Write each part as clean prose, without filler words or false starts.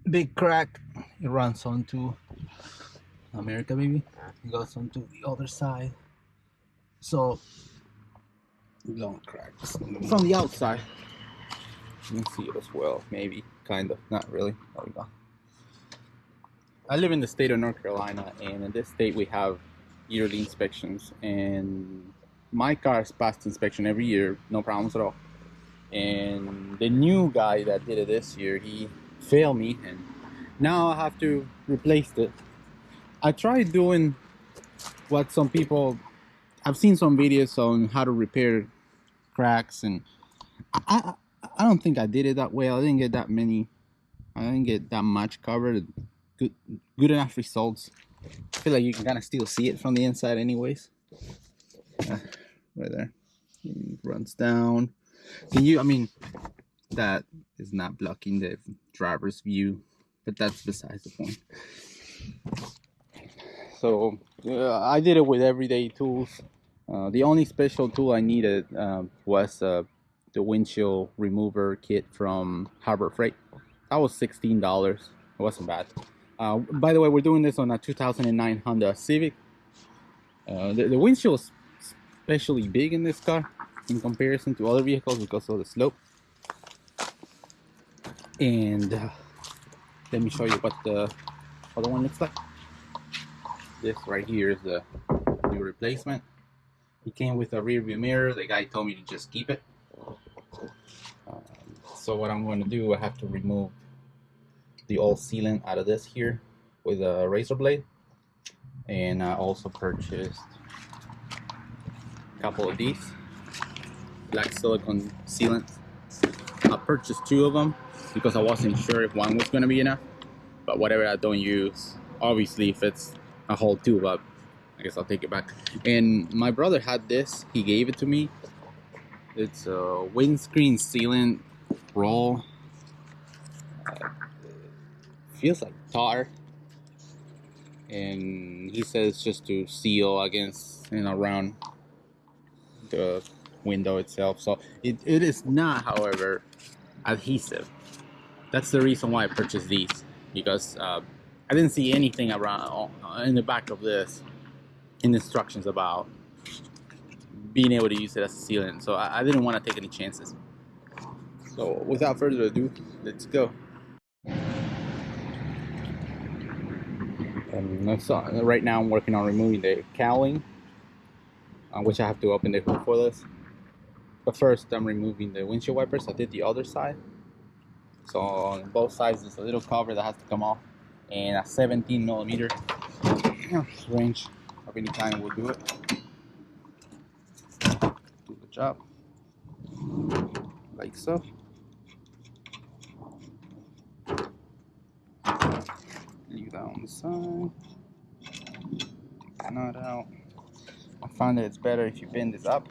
big crack. It runs onto America, maybe. It goes onto the other side. So, long cracks from the outside. You can see it as well, maybe, kind of, not really. There we go. I live in the state of North Carolina, and in this state we have yearly inspections, and my car's passed inspection every year, no problems at all. And the new guy that did it this year, he failed me, and now I have to replace it. I tried doing what some people, I've seen some videos on how to repair cracks, and I, I don't think I did it that well. I didn't get that many. I didn't get that much covered. Good enough results. I feel like you can kind of still see it from the inside, anyways. Right there, it runs down. Can you? I mean, that is not blocking the driver's view, but that's besides the point. So I did it with everyday tools. The only special tool I needed was the windshield remover kit from Harbor Freight. That was $16. It wasn't bad. By the way, we're doing this on a 2009 Honda Civic. The windshield is especially big in this car in comparison to other vehicles because of the slope. And let me show you what the other one looks like. This right here is the new replacement. It came with a rear view mirror. The guy told me to just keep it. So what I'm going to do, I have to remove the old sealant out of this here with a razor blade. And I also purchased a couple of these black silicone sealants. I purchased 2 of them because I wasn't sure if one was going to be enough. But whatever I don't use, obviously if it's a whole tube up, I guess I'll take it back. And my brother had this. He gave it to me. It's a windscreen sealant roll. Feels like tar. And he says just to seal against, around the window itself. So it is not, however, adhesive. That's the reason why I purchased these, because I didn't see anything around in the back of this in instructions about being able to use it as a sealant. So I didn't want to take any chances. So without further ado, let's go. Right now I'm working on removing the cowling, which I have to open the hood for this. But first I'm removing the windshield wipers. I did the other side. So on both sides there's a little cover that has to come off, and a 17 millimeter range of any kind will do it. Do the job like so. Leave that on the side. Take the nut out. I find that it's better if you bend this up.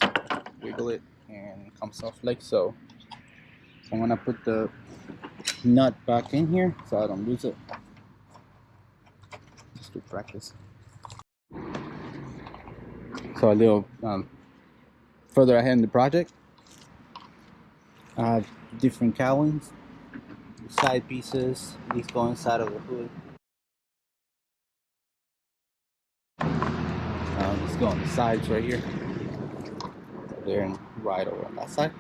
Just wiggle it and it comes off like so. So I'm gonna put the nut back in here so I don't lose it. Just to practice. So a little further ahead in the project, I have different cowlings, side pieces. These go inside of the hood. These go on the sides right here. There and right over on that side.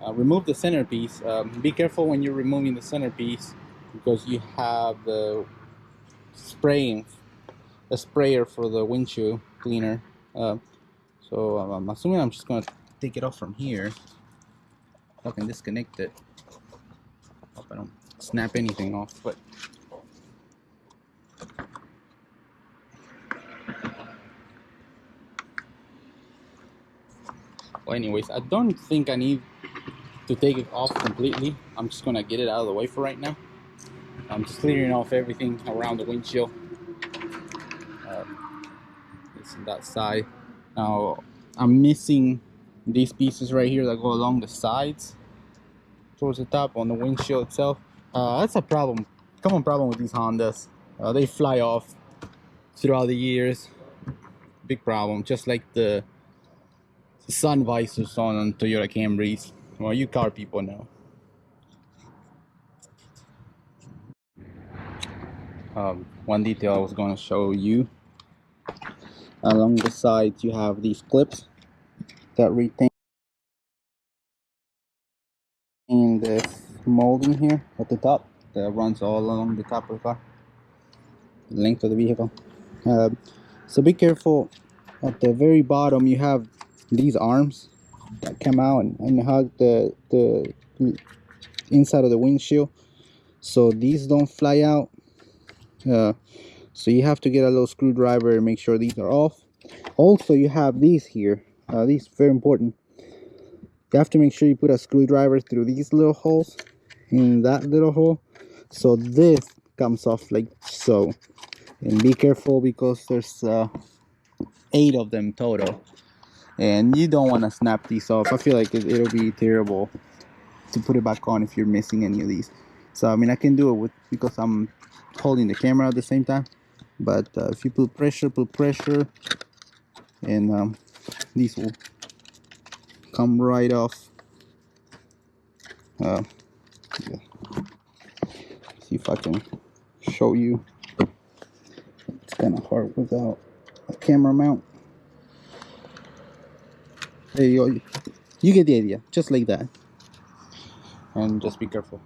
Remove the centerpiece. Be careful when you're removing the centerpiece because you have the a sprayer for the windshield cleaner. So I'm assuming I'm just going to take it off from here. I can disconnect it. Hope I don't snap anything off, but well, anyways, I don't think I need to take it off completely. I'm just gonna get it out of the way for right now. I'm just clearing off everything around the windshield. It's on that side. Now I'm missing these pieces right here that go along the sides towards the top on the windshield itself. That's a problem, common problem with these Hondas. They fly off throughout the years. Big problem, just like the sun visors on Toyota Camrys. Well, you car people know. One detail I was going to show you. Along the sides you have these clips that retain this molding here at the top that runs all along the top of the car, the length of the vehicle. So be careful. At the very bottom you have these arms that come out and hug the inside of the windshield, so these don't fly out. So you have to get a little screwdriver and make sure these are off. Also, you have these here. These are very important. You have to make sure you put a screwdriver through these little holes in that little hole, so this comes off like so. And be careful because there's 8 of them total, and you don't want to snap these off. I feel like it'll be terrible to put it back on if you're missing any of these. So I mean, I can do it because I'm holding the camera at the same time, but if you put pressure, and these will come right off. Yeah. See if I can show you. It's kind of hard without a camera mount. There you go. You get the idea. Just like that. And just be careful.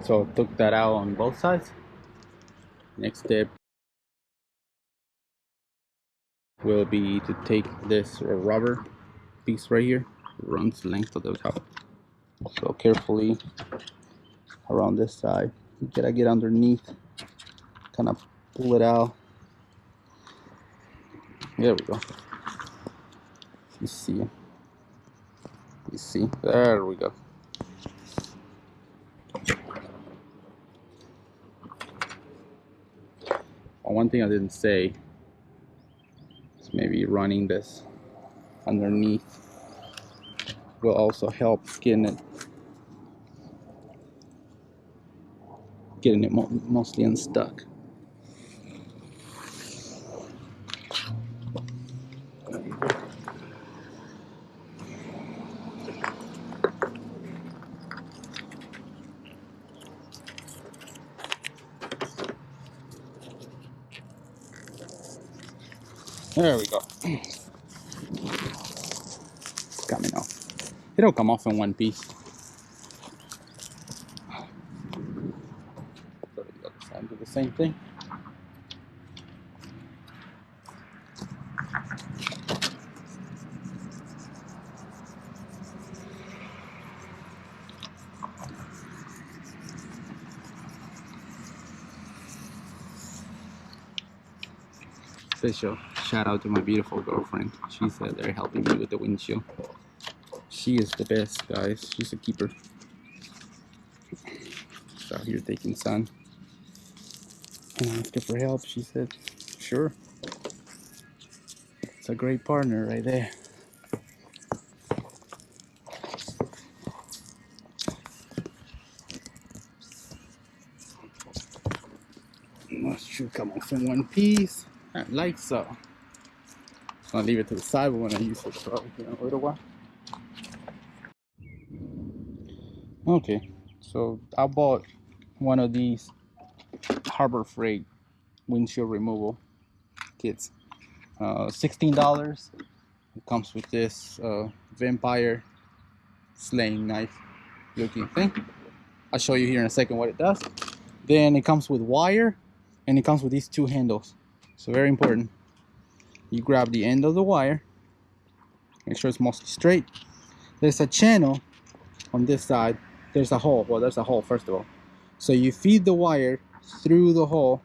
So took that out on both sides. Next step will be to take this rubber piece right here. It runs the length of the top. So carefully around this side. You gotta get underneath. Kind of pull it out. There we go. You see, there we go. One thing I didn't say is maybe running this underneath will also help getting it mostly unstuck. There we go. It's coming off. It'll come off in one piece. Go to the other side, do the same thing. Special shout out to my beautiful girlfriend. She's there helping me with the windshield. She is the best, guys. She's a keeper. She's out here taking sun. And I asked her for help. She said, sure. It's a great partner right there. That should come off in one piece. Like so. I'm gonna leave it to the side, but when I use it, probably in a little while. Okay, so I bought one of these Harbor Freight windshield removal kits. $16. It comes with this vampire slaying knife looking thing. I'll show you here in a second what it does. Then it comes with wire, and it comes with these 2 handles. So very important. You grab the end of the wire, make sure it's mostly straight. There's a channel on this side. There's a hole. Well, there's a hole first of all. So you feed the wire through the hole,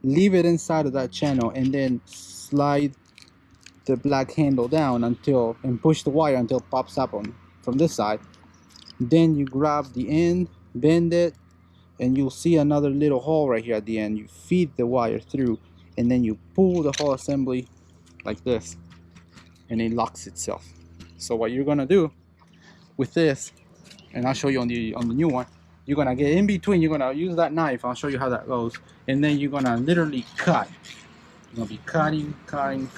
leave it inside of that channel, and then slide the black handle down and push the wire until it pops up from this side. Then you grab the end, bend it, and you'll see another little hole right here at the end. You feed the wire through, and then you pull the whole assembly like this, and it locks itself. So what you're gonna do with this, and I'll show you on the new one, you're gonna get in between. You're gonna use that knife. I'll show you how that goes, and then you're gonna literally cut. You're gonna be cutting from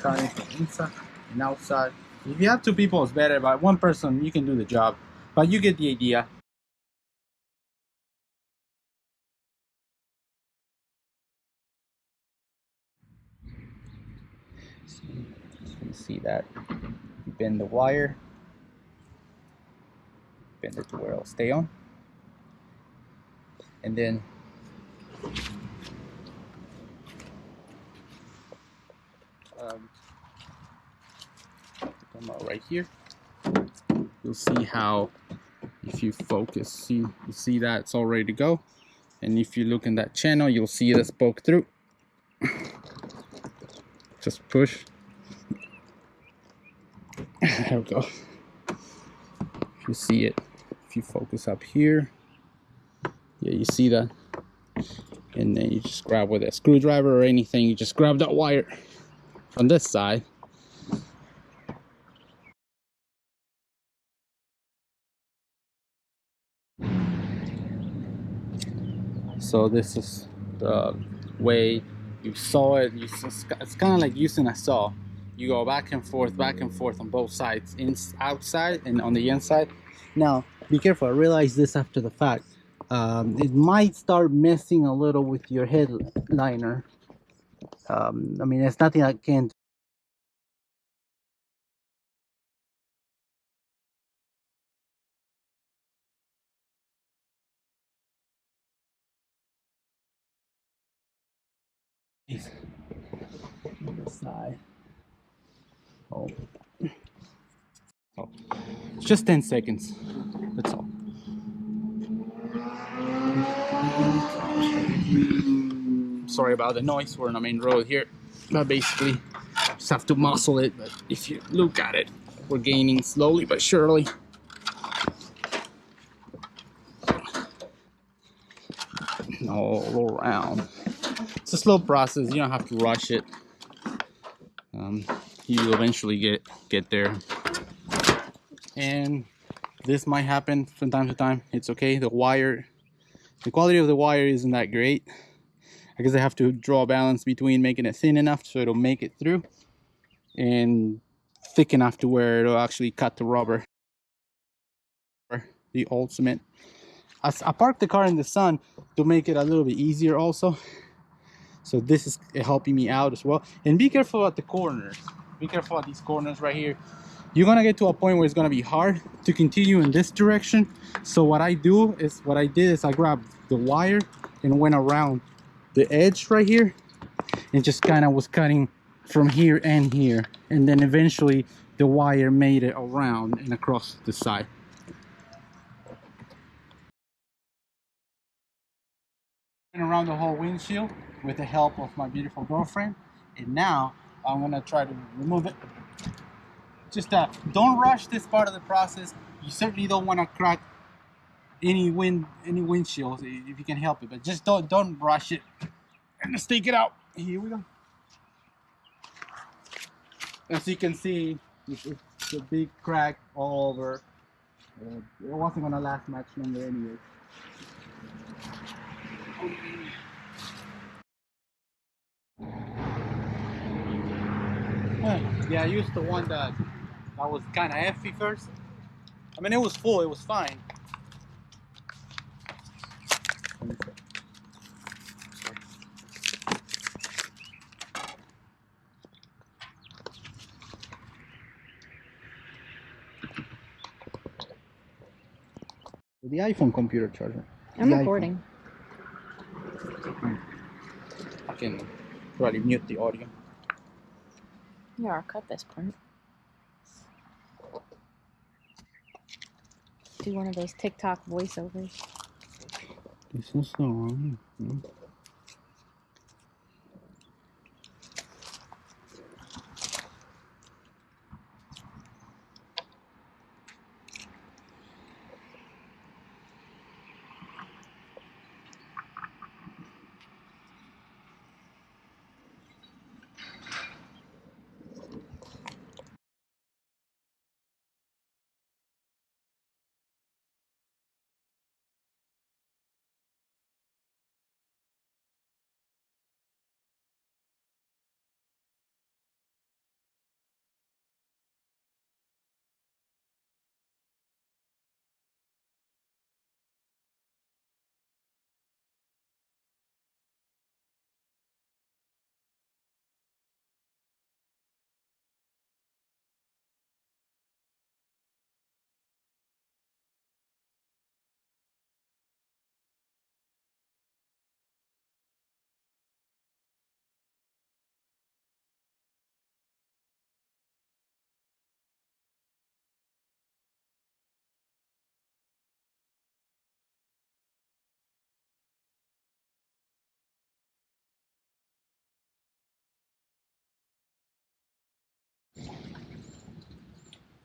inside and outside. If you have two people, it's better, but one person, you can do the job. But you get the idea. So you see that. You bend the wire, bend it to where it'll stay on. And then come out right here. You'll see how, if you focus, you see that it's all ready to go. And if you look in that channel, you'll see this poke through. Just push. There we go. You see it. If you focus up here, yeah, you see that. And then you just grab with a screwdriver or anything. You just grab that wire from this side. So this is the way you saw it. It's kind of like using a saw. You go back and forth on both sides, outside and on the inside. Now, be careful. I realized this after the fact. It might start messing a little with your headliner. I mean, it's nothing I can't. On the side. Oh. Oh. It's just 10 seconds. That's all. Sorry about the noise. We're on the main road here. But basically, just have to muscle it. But if you look at it, we're gaining slowly but surely. All around. It's a slow process. You don't have to rush it. You eventually get there. And this might happen from time to time. It's okay. The quality of the wire isn't that great. I guess I have to draw a balance between making it thin enough so it'll make it through, and thick enough to where it'll actually cut the rubber. The ultimate. I parked the car in the sun to make it a little bit easier also. So this is helping me out as well. And be careful at the corners. Be careful at these corners right here. You're gonna get to a point where it's gonna be hard to continue in this direction. So what I did is I grabbed the wire and went around the edge right here and just kind of was cutting from here and here, and then eventually the wire made it around and across the side. And around the whole windshield with the help of my beautiful girlfriend, and now I'm gonna try to remove it. Just don't rush this part of the process. You certainly don't want to crack any windshields if you can help it, but just don't rush it. And let's take it out. Here we go. As you can see, it's a big crack all over. It wasn't gonna last much longer anyway. Yeah, I used the one that was kind of heavy first. I mean, it was full, it was fine. The iPhone computer charger. I'm recording. I can probably mute the audio. Yeah, I'll cut this part. Do one of those TikTok voiceovers. This is so wrong.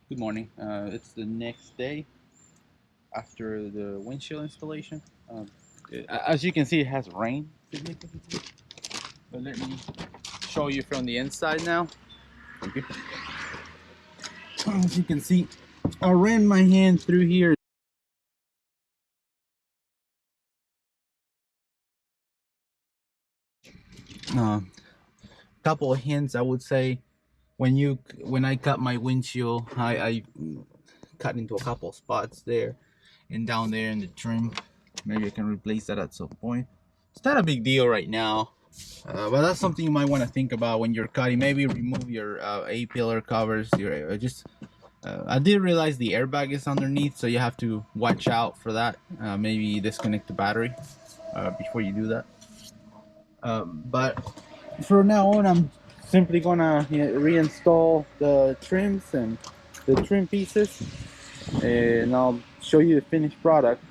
Good morning. It's the next day after the windshield installation. As you can see, it has rained significantly. But let me show you from the inside now. Thank you. As you can see, I ran my hand through here. Couple of hints, I would say. When I cut my windshield, I cut into a couple of spots there and down there in the trim. Maybe I can replace that at some point. It's not a big deal right now, but that's something you might want to think about when you're cutting. Maybe remove your A-pillar covers. I did realize the airbag is underneath, so you have to watch out for that. Maybe disconnect the battery before you do that. But for now on, I'm simply gonna reinstall the trims and the trim pieces, and I'll show you the finished product.